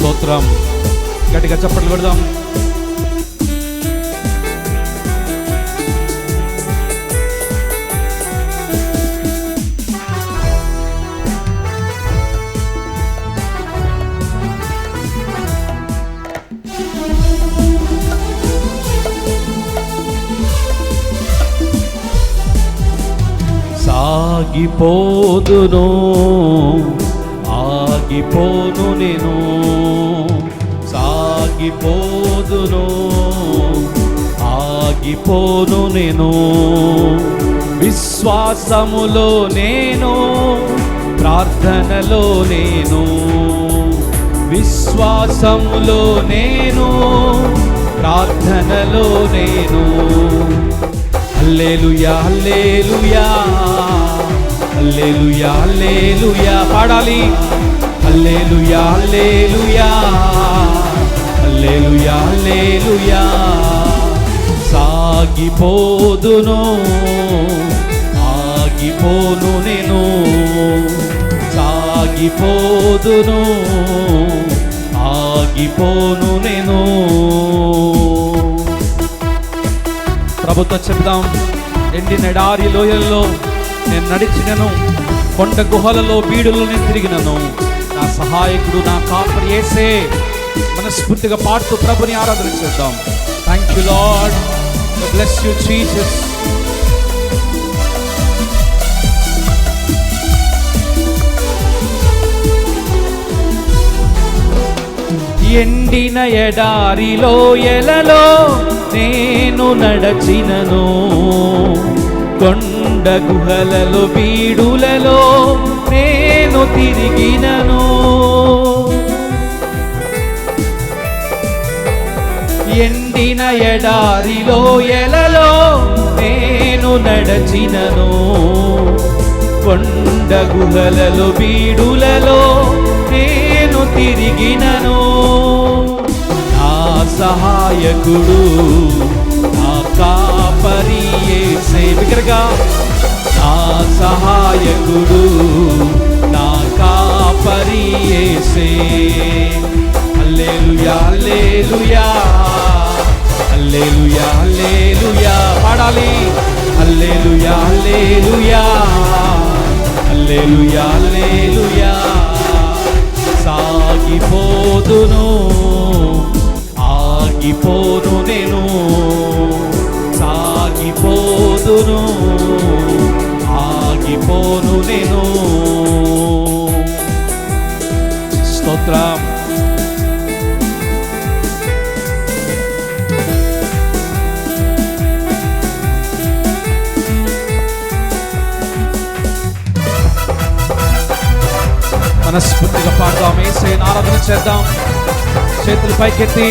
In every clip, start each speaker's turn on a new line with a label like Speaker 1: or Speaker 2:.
Speaker 1: స్తోత్రం. గట్టిగా చప్పట్లు కొడదాం. సాగిపోదును, ఆగిపోను నేను, సాగిపోదును, ఆగిపోను నేను. విశ్వాసములో నేను, ప్రార్థనలో నేను, విశ్వాసములో నేను, ప్రార్థనలో నేను. హల్లెలూయా హల్లెలూయా హల్లెలూయా హల్లెలూయా పాడాలి. హల్లెలూయా హల్లెలూయా హల్లెలూయా హల్లెలూయా. సాగిపోదును, ఆగిపోను నేను, సాగిపోదును, ఆగిపోను నేను. ప్రభుతో చెప్దాం. ఎండిన ఎడారి లోయల్లో నేను నడిచినను, కొండ గుహలలో బీడులు నేను తిరిగినను, నా సహాయకుడు నా కాపరి యేసే. మనస్ఫూర్తిగా పాడుతూ ప్రభుని ఆరాధన చేద్దాం. Thank you lord, bless you Jesus. ఎండిన ఎడారి లోయలలో నేను నడచినను, కొండ గుహలలో బీడులలో నేను తిరిగినను. ఎండిన ఎడారి లోయలలో నేను నడచినను, కొండ గుహలలో బీడులలో నేను తిరిగినను. నా సహాయకుడు నా కాపరి యేసే. బిగ్గరగా, నా సహాయకుడు నా కాపరి యేసే. హల్లెలూయా హల్లెలూయా హల్లెలూయా హల్లెలూయా పాడాలి. హల్లెలూయా హల్లెలూయా హల్లెలూయా హల్లెలూయా. సాగిపోదును, ఆగిపోను నేను, సాగిపోదును, ఆగిపోను నేను. స్తోత్రం. మనస్ఫూర్తిగా పాడదాం, యేసుని ఆరాధన చేద్దాం. చేతులు పైకెత్తి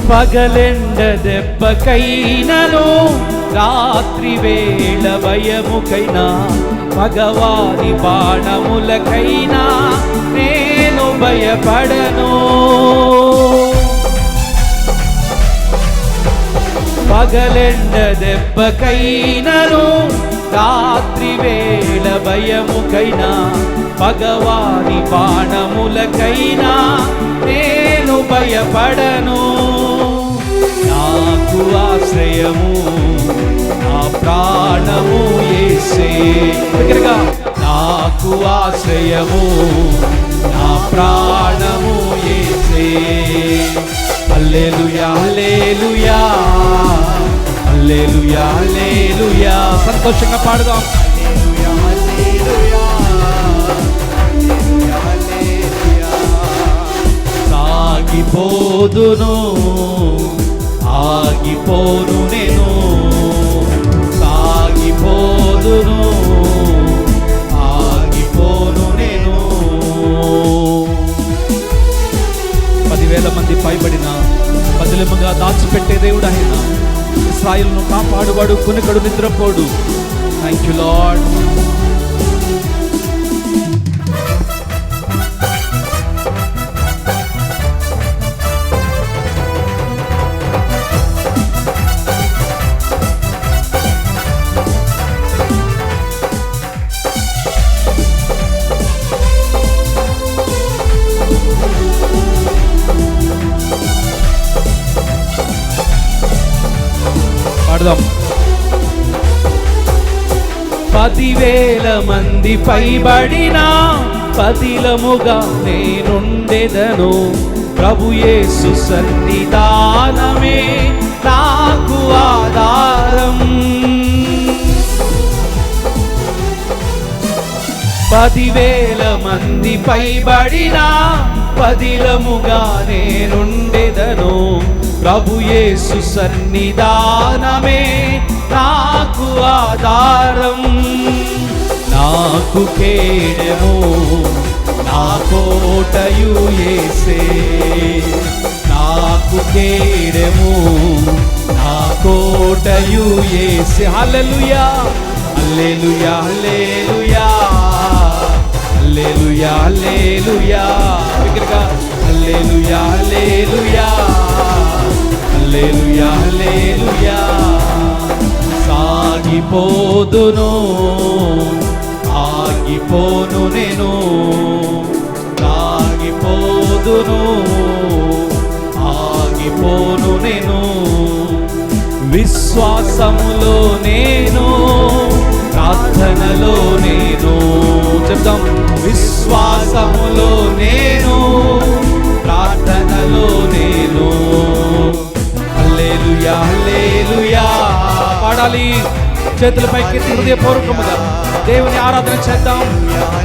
Speaker 1: పగలెండ దెబ్బకైనను, రాత్రి వేళ భయముకైనా, భగవాని బాణములకైనా నేను భయపడను. పగలెండ దెబ్బకైనను, రాత్రి వేళ భయముకైనా, భగవాని బాణములకైనా నేను భయపడను. నాకు ఆశ్రయము నా ప్రాణము యేసే. దగ్గరగా, నాకు ఆశ్రయము నా ప్రాణము యేసే. హల్లెలూయా హల్లెలూయా హల్లెలూయా హల్లెలూయా. సంతోషంగా పాడుదాం. సాగిపోదును, ఆగిపోను నేను, సాగిపోదును, ఆగిపోను నేను. 10,000 మంది పైబడిన బదులముగా దాచిపెట్టే దేవుడు ఆయన. ఇశ్రాయేలును కాపాడువాడు, కొనుకడు నిద్రపోడు. Thank you lord. చెప్దాం. 10,000 మంది పైబడిన పదిలముగా నేనుండెదను. ప్రభు యేసు సన్నిధానమే నాకు ఆధారం. 10,000 మంది పైబడిన పదిలముగా నేనుండెదను. ప్రభు యేసు సన్నిధానమే నాకు ఆధారం. నాకు కేడము నా కోటయు యేసే, నాకు కేడము నా కోటయు యేసే. హల్లెలూయా హల్లెలూయా హల్లెలూయా హల్లెలూయా హల్లెలూయా. దగ్గరగా హల్లెలూయా హల్లెలూయా హల్లెలూయా హల్లెలూయా. సాగిపోదును ఆగిపోను నేను, సాగిపోదును ఆగిపోను నేను. విశ్వాసములో నేను, ప్రార్థనలో నేను. చెప్తాం. విశ్వాసములో నేను, ప్రార్థనలో నేను. హల్లెలూయా హల్లెలూయా. పాడాలి చేతుల పైకి హృదయపూర్వకముగా దేవుని ఆరాధన చేద్దాం.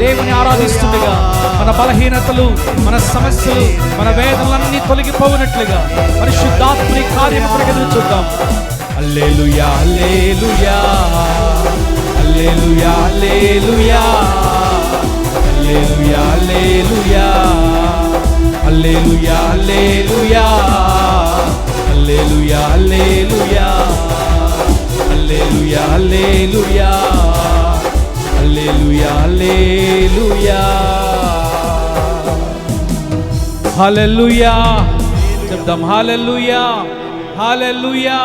Speaker 1: దేవుని ఆరాధిస్తుండగా మన బలహీనతలు, మన సమస్యలు, మన వేదనలన్నీ తొలగిపోయినట్లుగా పరిశుద్ధాత్మని కార్యం ఎదురు చూద్దాం. హల్లెలూయా హల్లెలూయా హల్లెలూయా హల్లెలూయా హల్లెలూయా హల్లెలూయా హల్లెలూయా హల్లెలూయా హల్లెలూయా హల్లెలూయా హల్లెలూయా హల్లెలూయా హల్లెలూయా హల్లెలూయా. చెప్దాం. హల్లెలూయా హల్లెలూయా.